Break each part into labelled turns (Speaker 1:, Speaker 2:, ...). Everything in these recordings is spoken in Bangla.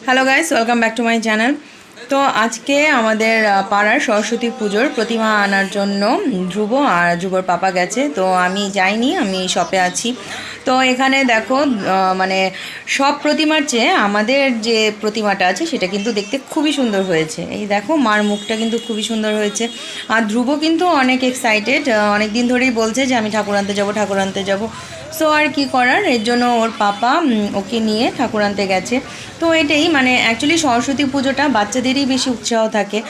Speaker 1: Hello guys, welcome back to my channel. তো আজকে আমাদের পাড়ার সরস্বতী পুজোর প্রতিমা আনার জন্য ধ্রুব আর ধ্রুবর পাপা গেছে। তো আমি যাইনি, আমি শপে আছি। তো এখানে দেখো মানে সব প্রতিমার চেয়ে আমাদের যে প্রতিমাটা আছে সেটা কিন্তু দেখতে খুবই সুন্দর হয়েছে। এই দেখো মার মুখটা কিন্তু খুবই সুন্দর হয়েছে। আর ধ্রুব কিন্তু অনেক এক্সাইটেড, অনেক দিন ধরেই বলছে যে আমি ঠাকুর আনতে যাবো, ঠাকুর আনতে যাবো। সো আর কি করার, এর জন্য ওর পাপা ওকে নিয়ে ঠাকুর আনতে গেছে। তো এটাই মানে অ্যাকচুয়ালি সরস্বতী পুজোটা বাচ্চাদেরই বেশি উৎসাহ থাকে।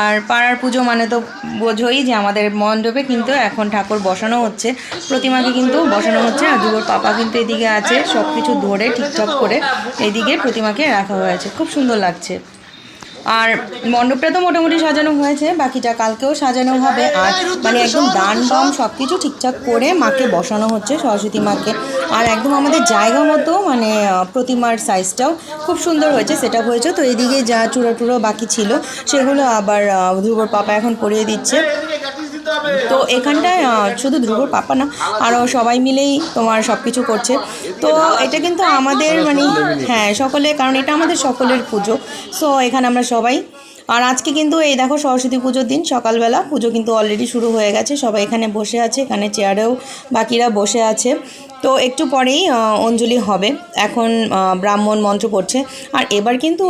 Speaker 1: আর পাড়ার পুজো মানে তো বোঝোই যে আমাদের মণ্ডপে কিন্তু এখন ঠাকুর বসানো হচ্ছে, প্রতিমাকে কিন্তু বসানো হচ্ছে। আর দুটোর পাপা কিন্তু এদিকে আছে, সব কিছু ধরে ঠিকঠাক করে এইদিকে প্রতিমাকে রাখা হয়েছে, খুব সুন্দর লাগছে। আর মণ্ডপটা তো মোটামুটি সাজানো হয়েছে, বাকিটা কালকেও সাজানো হবে। আর মানে একদম দান বাম সব কিছু ঠিকঠাক করে মাকে বসানো হচ্ছে, সরস্বতী মাকে। আর একদম আমাদের জায়গা মতো মানে প্রতিমার সাইজটাও খুব সুন্দর হয়েছে, সেট আপ হয়েছে। তো এদিকে যা চূড়া টুড়ো বাকি ছিল সেগুলো আবার ধ্রুবর পাপা এখন করিয়ে দিচ্ছে। তো এখানটায় শুধু ধ্রুবর পাপা না, আরও সবাই মিলেই তোমার সব কিছু করছে। তো এটা কিন্তু আমাদের মানে হ্যাঁ সকলে, কারণ এটা আমাদের সকলের পুজো। সো এখানে আমরা সবাই। আর আজকে কিন্তু এই দেখো সরস্বতী পুজোর দিন সকালবেলা পুজো কিন্তু অলরেডি শুরু হয়ে গেছে, সবাই এখানে বসে আছে, এখানে চেয়ারেও বাকিরা বসে আছে। তো একটু পরেই অঞ্জলি হবে। এখন ব্রাহ্মণ মন্ত্র পড়ছে। আর এবার কিন্তু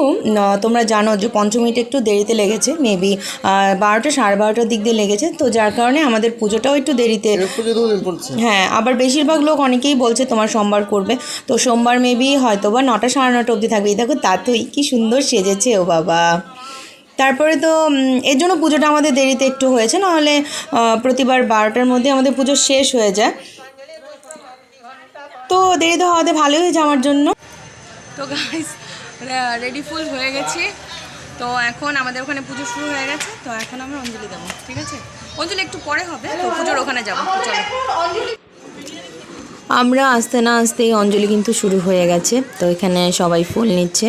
Speaker 1: তোমরা জানো যে পঞ্চমীটা একটু দেরিতে লেগেছে, মেবি 12টা 12:30টার দিক দিয়ে লেগেছে। তো যার কারণে আমাদের পুজোটাও একটু দেরিতে। হ্যাঁ, আবার বেশিরভাগ লোক অনেকেই বলছে তোমার সোমবার করবে। তো সোমবার মেবি হয়তো বা 9টা 9:30 অবধি থাকবে। এই দেখো তাতই কি সুন্দর সেজেছে, ও বাবা। তারপরে তো এর জন্য পুজোটা আমাদের দেরিতে একটু হয়েছে, নাহলে প্রতিবার 12টার মধ্যে আমাদের পুজো শেষ হয়ে যায়। তো দেরিতে হওয়াতে ভালোই হয়েছে আমার জন্য। তো গাইস রেডি ফুল হয়ে গেছি। তো এখন আমাদের ওখানে পুজো শুরু হয়ে গেছে। তো এখন আমরা অঞ্জলি দেবো, ঠিক আছে? অঞ্জলি একটু পরে হবে, তো পুজোর ওখানে যাবো, চলো। আমরা আসতে না আসতেই অঞ্জলি কিন্তু শুরু হয়ে গেছে। তো এখানে সবাই ফুল নিচ্ছে।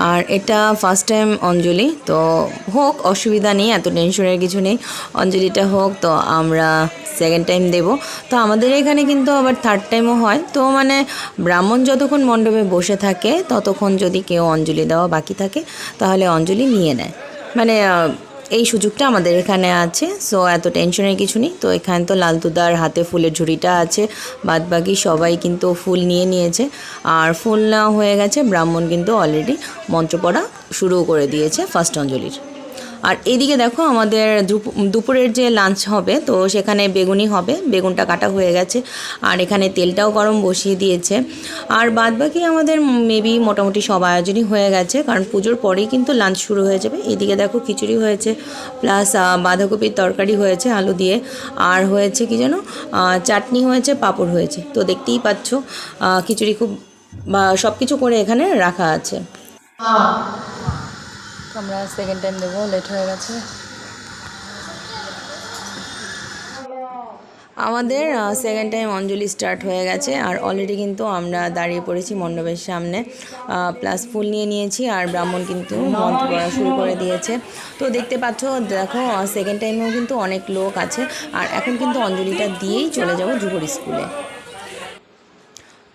Speaker 1: আর এটা ফার্স্ট টাইম অঞ্জলি, তো হোক, অসুবিধা নেই, এত টেনশনের কিছু নেই। অঞ্জলিটা হোক, তো আমরা সেকেন্ড টাইম দেব। তো আমাদের এখানে কিন্তু আবার থার্ড টাইমও হয়। তো মানে ব্রাহ্মণ যতক্ষণ মণ্ডপে বসে থাকে ততক্ষণ যদি কেউ অঞ্জলি দেওয়া বাকি থাকে তাহলে অঞ্জলি নিয়ে নেয়, মানে এই সুযোগটা আমাদের এখানে আছে। সো এত টেনশনের কিছু নেই। তো এখানে তো লালতুদার হাতে ফুলের ঝুড়িটা আছে, বাদবাকি সবাই কিন্তু ফুল নিয়ে নিয়েছে। আর ফুল নেওয়া হয়ে গেছে, ব্রাহ্মণ কিন্তু অলরেডি মন্ত্র পড়া শুরু করে দিয়েছে ফার্স্ট অঞ্জলির। আর এইদিকে দেখো আমাদের দুপুরের যে লাঞ্চ হবে, তো সেখানে বেগুনি হবে, বেগুনটা কাটা হয়ে গেছে। আর এখানে তেলটাও গরম বসিয়ে দিয়েছে। আর বাদবাকি আমাদের মেবি মোটামুটি সব আয়োজনই হয়ে গেছে, কারণ পুজোর পরেই কিন্তু লাঞ্চ শুরু হয়ে যাবে। এইদিকে দেখো খিচুড়ি হয়েছে, প্লাস বাঁধাকপির তরকারি হয়েছে আলু দিয়ে। আর হয়েছে কি যেন চাটনি হয়েছে, পাঁপড় হয়েছে। তো দেখতেই পাচ্ছ খিচুড়ি খুব সব কিছু করে এখানে রাখা আছে। আমরা সেকেন্ড টাইম দেবো, লেট হয়ে গেছে আমাদের। সেকেন্ড টাইম অঞ্জলি স্টার্ট হয়ে গেছে। আর অলরেডি কিন্তু আমরা দাঁড়িয়ে পড়েছি মণ্ডপের সামনে, প্লাস ফুল নিয়ে নিয়েছি। আর ব্রাহ্মণ কিন্তু মন্ত্র পড়া শুরু করে দিয়েছে। তো দেখতে পাচ্ছ, দেখো সেকেন্ড টাইমেও কিন্তু অনেক লোক আছে। আর এখন কিন্তু অঞ্জলিটা দিয়েই চলে যাবো ধ্রুবর স্কুলে।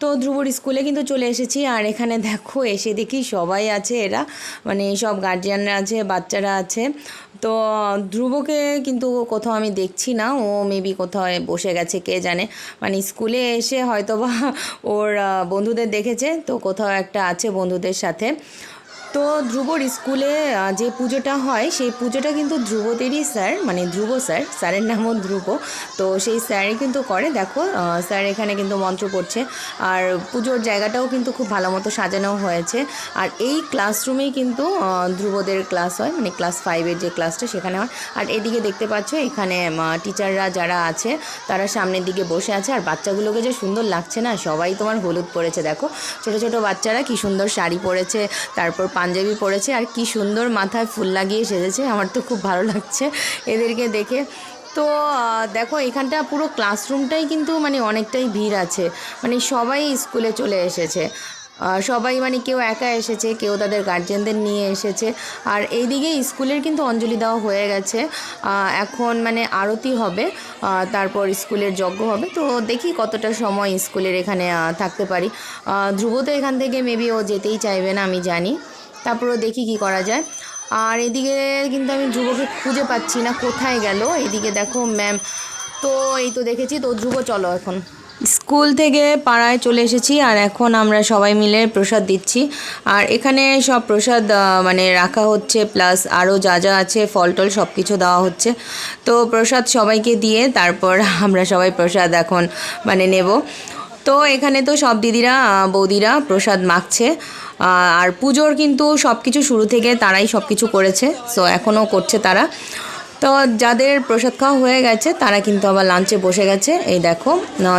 Speaker 1: তো ধ্রুবর স্কুলে কিন্তু চলে এসেছি। আর এখানে দেখো এসে দেখি সবাই আছে, এরা মানে সব গার্জিয়ানরা আছে, বাচ্চারা আছে। তো ধ্রুবকে কিন্তু কোথাও আমি দেখছি না, ও মেবি কোথাও বসে গেছে কে জানে। মানে স্কুলে এসে হয়তো বা ওর বন্ধুদের দেখেছে, তো কোথাও একটা আছে বন্ধুদের সাথে। তো ধ্রুবর স্কুলে যে পুজোটা হয় সেই পুজোটা কিন্তু ধ্রুবদেরই স্যার, মানে ধ্রুব স্যার, স্যারের নামও ধ্রুব। তো সেই স্যারই কিন্তু করে। দেখো স্যার এখানে কিন্তু মন্ত্র পড়ছে। আর পুজোর জায়গাটাও কিন্তু খুব ভালো মতো সাজানো হয়েছে। আর এই ক্লাসরুমেই কিন্তু ধ্রুবদের ক্লাস হয়, মানে ক্লাস 5-এর যে ক্লাসটা সেখানে হয়। আর এদিকে দেখতে পাচ্ছ এখানে টিচাররা যারা আছে তারা সামনের দিকে বসে আছে। আর বাচ্চাগুলোকে যে সুন্দর লাগছে না, সবাই তোমার হলুদ পরেছে। দেখো ছোটো ছোটো বাচ্চারা কি সুন্দর শাড়ি পরেছে, তারপর পাঞ্জাবি পরেছে, আর কি সুন্দর মাথায় ফুল লাগিয়ে সেজেছে। আমার তো খুব ভালো লাগছে এদেরকে দেখে। তো দেখো এখানটা পুরো ক্লাসরুমটাই কিন্তু মানে অনেকটাই ভিড় আছে, মানে সবাই স্কুলে চলে এসেছে। সবাই মানে কেউ একা এসেছে, কেউ তাদের গার্জেনদের নিয়ে এসেছে। আর এইদিকে স্কুলের কিন্তু অঞ্জলি দেওয়া হয়ে গেছে। এখন মানে আরতি হবে, তারপর স্কুলের যজ্ঞ হবে। তো দেখি কতটা সময় স্কুলের এখানে থাকতে পারি। ধ্রুব তো এখান থেকে মেবি ও যেতেই চাইবে না, আমি জানি। তারপরেও দেখি কি করা যায়। আর এদিকে কিন্তু আমি ধ্রুবকে খুঁজে পাচ্ছি না, কোথায় গেল। এদিকে দেখো ম্যাম, তো এই তো দেখেছি। তো ধ্রুব চলো, এখন স্কুল থেকে পাড়ায় চলে এসেছি আর এখন আমরা সবাই মিলে প্রসাদ দিচ্ছি। আর এখানে সব প্রসাদ মানে রাখা হচ্ছে, প্লাস আরও যা যা আছে ফল টল সব কিছু দেওয়া হচ্ছে। তো প্রসাদ সবাইকে দিয়ে তারপর আমরা সবাই প্রসাদ এখন মানে নেব। তো এখানে তো সব দিদিরা বৌদিরা প্রসাদ মাখছে। আর পুজোর কিন্তু সব কিছু শুরু থেকে তারাই সব কিছু করেছে, সো এখনও করছে তারা। তো যাদের প্রসাদ খাওয়া হয়ে গেছে তারা কিন্তু আবার লাঞ্চে বসে গেছে। এই দেখো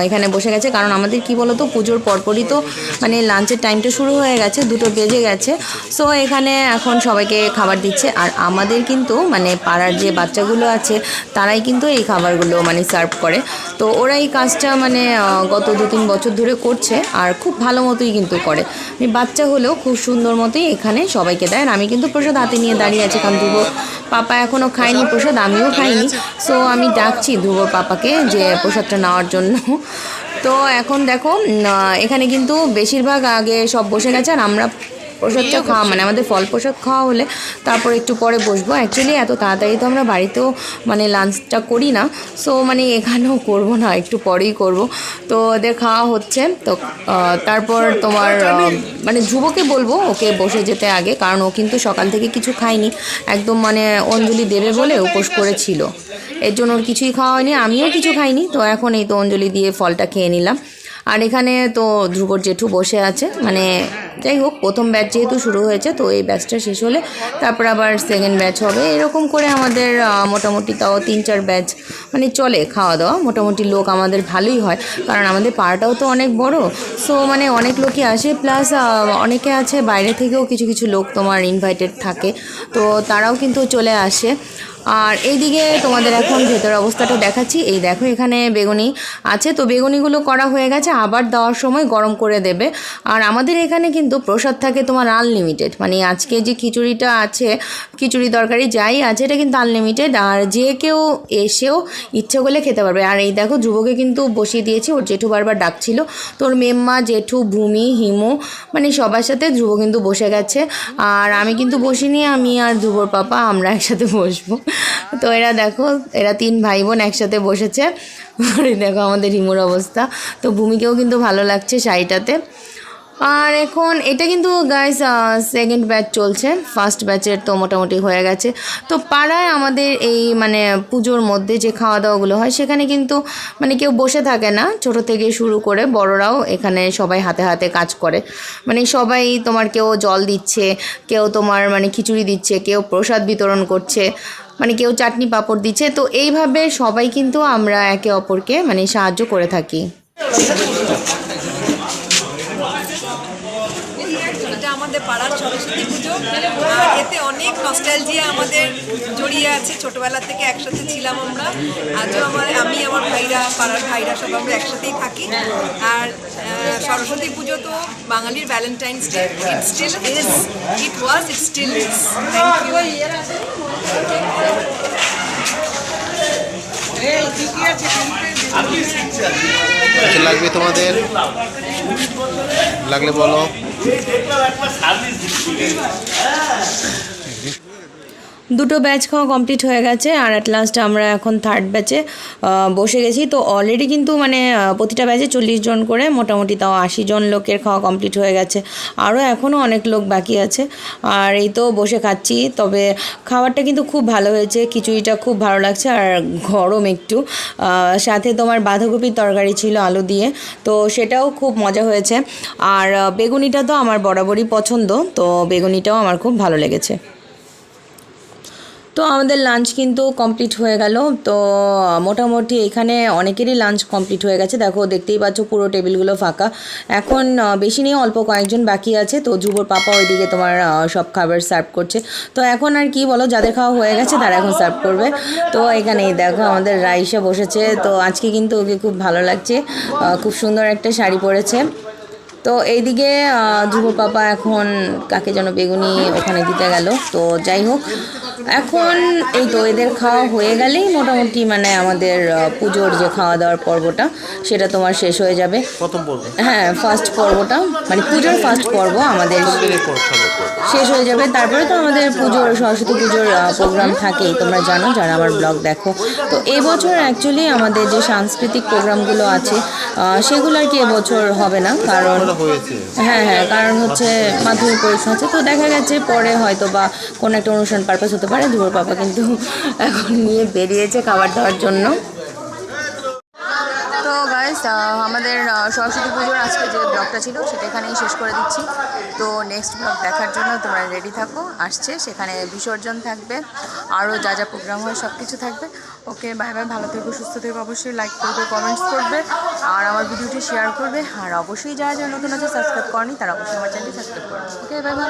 Speaker 1: এখানে বসে গেছে, কারণ আমাদের কি বলো তো, পুজোর পরপরই তো মানে লাঞ্চের টাইমটা শুরু হয়ে গেছে, 2টো বেজে গেছে। সো এখানে এখন সবাইকে খাবার দিচ্ছে। আর আমাদের কিন্তু মানে পাড়ার যে বাচ্চাগুলো আছে তারাই কিন্তু এই খাবারগুলো মানে সার্ভ করে। তো ওরা এই কাজটা মানে গত 2-3 বছর ধরে করছে আর খুব ভালো মতোই কিন্তু করে। বাচ্চা হলেও খুব সুন্দর মতোই এখানে সবাইকে দেয়। আর আমি কিন্তু প্রসাদ হাতে নিয়ে দাঁড়িয়ে আছি, কারণ ধ্রুব পাপা এখনও খায়নি প্রসাদ, আমিও খাইনি। সো আমি ডাকছি ধ্রুবর পাপাকে যে প্রসাদটা নেওয়ার জন্য। তো এখন দেখো এখানে কিন্তু বেশিরভাগ আগে সব বসে গেছে, আর আমরা প্রসাদটা খাওয়া মানে আমাদের ফল প্রসাদ খাওয়া হলে তারপর একটু পরে বসবো। অ্যাকচুয়ালি এত তাড়াতাড়ি তো আমরা বাড়িতেও মানে লাঞ্চটা করি না, সো মানে এখানেও করব না, একটু পরেই করব। তো ওদের খাওয়া হচ্ছে। তো তারপর তোমার মানে ধ্রুবকে বলবো ওকে বসে যেতে আগে, কারণ ও কিন্তু সকাল থেকে কিছু খায়নি, একদম মানে অঞ্জলি দেবে বলে উপোস করেছিল, এর জন্য ওর কিছুই খাওয়া হয়নি, আমিও কিছু খাইনি। তো এখন এই তো অঞ্জলি দিয়ে ফলটা খেয়ে নিলাম। আর এখানে তো ধ্রুবর জেঠু বসে আছে, মানে যাই হোক প্রথম ব্যাচ যেহেতু শুরু হয়েছে, তো এই ব্যাচটা শেষ হলে তারপর আবার সেকেন্ড ব্যাচ হবে। এরকম করে আমাদের মোটামুটি তাও 3-4 ব্যাচ মানে চলে খাওয়া দাওয়া। মোটামুটি লোক আমাদের ভালোই হয়, কারণ আমাদের পাড়াটাও তো অনেক বড়। সো মানে অনেক লোকই আসে, প্লাস অনেকে আছে বাইরে থেকেও কিছু কিছু লোক তোমার ইনভাইটেড থাকে, তো তারাও কিন্তু চলে আসে। আর এইদিকে তোমাদের এখন ভেতরের অবস্থাটা দেখাচ্ছি। এই দেখো এখানে বেগুনি আছে, তো বেগুনিগুলো করা হয়ে গেছে, আবার দেওয়ার সময় গরম করে দেবে। আর আমাদের এখানে কিন্তু প্রসাদ থাকে তোমার আনলিমিটেড, মানে আজকে যে খিচুড়িটা আছে, খিচুড়ি তরকারি যাই আছে, এটা কিন্তু আনলিমিটেড, আর যে কেউ এসেও ইচ্ছে করলে খেতে পারবে। আর এই দেখো ধ্রুবকে কিন্তু বসিয়ে দিয়েছি, ওর জেঠু বারবার ডাকছিল, তোর মেম্মা জেঠু ভূমি হিমু মানে সবার সাথে ধ্রুব কিন্তু বসে গেছে। আর আমি কিন্তু বসিনি, আমি আর ধ্রুবর পাপা আমরা একসাথে বসবো। তো এরা দেখো, এরা 3 ভাই বোন একসাথে বসেছে। আর দেখো আমাদের হিমুর অবস্থা। তো ভূমিকেও কিন্তু ভালো লাগছে শাড়িটাতে। আর এখন এটা কিন্তু গাইস সেকেন্ড ব্যাচ চলছে, ফার্স্ট ব্যাচের তো মোটামুটি হয়ে গেছে। তো পাড়ায় আমাদের এই মানে পুজোর মধ্যে যে খাওয়া দাওয়াগুলো হয় সেখানে কিন্তু মানে কেউ বসে থাকে না, ছোট থেকে শুরু করে বড়রাও এখানে সবাই হাতে হাতে কাজ করে। মানে সবাই তোমার কেউ জল দিচ্ছে, কেউ তোমার মানে খিচুড়ি দিচ্ছে, কেউ প্রসাদ বিতরণ করছে, মানে কেউ চাটনি পাঁপড় দিচ্ছে। তো এইভাবে সবাই কিন্তু আমরা একে অপরকে মানে সাহায্য করে থাকি।
Speaker 2: এটা আমাদের পাড়ার সরস্বতী পুজো, আর এতে অনেক নস্টালজিয়া আমাদের জড়িয়ে আছে। ছোটবেলা থেকে একসাথে ছিলাম আমরা, আজও আমি আমার ভাইরা, পাড়ার ভাইরা সব আমরা একসাথেই থাকি। আর সরস্বতী পুজো তো বাঙালির Valentine's Day, it still is, it was, it still is. Thank you.
Speaker 3: লাগবে তোমাদের, লাগলে বলো।
Speaker 1: দুটো ব্যাচ খাওয়া কমপ্লিট হয়ে গেছে, আর অ্যাট লাস্ট আমরা এখন থার্ড ব্যাচে বসে গেছি। তো অলরেডি কিন্তু মানে প্রতিটা ব্যাচে 40 জন করে, মোটামুটি তাও 80 জন লোকের খাওয়া কমপ্লিট হয়ে গেছে, আরও এখনও অনেক লোক বাকি আছে। আর এই তো বসে খাচ্ছি, তবে খাবারটা কিন্তু খুব ভালো হয়েছে, খিচুড়িটা খুব ভালো লাগছে, আর গরম একটু, সাথে তোমার বাঁধাকপির তরকারি ছিল আলু দিয়ে, তো সেটাও খুব মজা হয়েছে। আর বেগুনিটা তো আমার বরাবরই পছন্দ, তো বেগুনিটাও আমার খুব ভালো লেগেছে। তো আমাদের লাঞ্চ কিন্তু কমপ্লিট হয়ে গেল। তো মোটামুটি এখানে অনেকেরই লাঞ্চ কমপ্লিট হয়ে গেছে, দেখো দেখতেই পাচ্ছ পুরো টেবিলগুলো ফাঁকা। এখন বেশি নেই, অল্প কয়েকজন বাকি আছে। তো ধ্রুবর পাপা ওইদিকে তোমার সব খাবার সার্ভ করছে। তো এখন আর কি বলো, যাদের খাওয়া হয়ে গেছে তারা এখন সার্ভ করবে। তো এখানেই দেখো আমাদের রাইসা বসেছে। তো আজকে কিন্তু ওকে খুব ভালো লাগছে, খুব সুন্দর একটা শাড়ি পরেছে। তো এইদিকে ধ্রুব পাপা এখন কাকে যেন বেগুনি ওখানে দিতে গেল। তো যাই হোক, এখন এই তো এদের খাওয়া হয়ে গেলেই মোটামুটি মানে আমাদের পুজোর যে খাওয়া দাওয়ার পর্বটা সেটা তোমার শেষ হয়ে যাবে।
Speaker 3: প্রথম পর্ব
Speaker 1: হ্যাঁ, ফার্স্ট পর্বটা মানে পুজোর ফার্স্ট পর্ব আমাদের শেষ হয়ে যাবে। তারপরে তো আমাদের পুজোর সরস্বতী পুজোর প্রোগ্রাম থাকেই, তোমরা জানো যারা আমার ব্লগ দেখো। তো এবছর অ্যাকচুয়ালি আমাদের যে সাংস্কৃতিক প্রোগ্রামগুলো আছে সেগুলো আর কি এবছর হবে না, কারণ হ্যাঁ কারণ হচ্ছে মাধ্যমিক পরীক্ষা আছে। তো দেখা গেছে পরে হয়তো বা কোনো একটা অনুষ্ঠান পারপাস হতে পারে। ধ্রুবর পাপা কিন্তু এখন নিয়ে বেরিয়েছে খাবার দাওয়ার জন্য। তো গাইস, আমাদের সরস্বতী পুজোর আজকে যে ব্লগটা ছিল সেটা এখানেই শেষ করে দিচ্ছি। তো নেক্সট ব্লগ দেখার জন্য তোমরা রেডি থাকো, আসছে সেখানে বিসর্জন থাকবে, আরও যা যা প্রোগ্রাম হয় সব কিছু থাকবে। ওকে, বাই বাই, ভালো থেকো, সুস্থ থেকো, অবশ্যই লাইক করবে, কমেন্টস করবে, আর আমার ভিডিওটি শেয়ার করবে, আর অবশ্যই যারা যারা নতুন আছে সাবস্ক্রাইব করেনি তারা অবশ্যই আমার চ্যানেলটি সাবস্ক্রাইব করবে। ওকে, বাই বাই।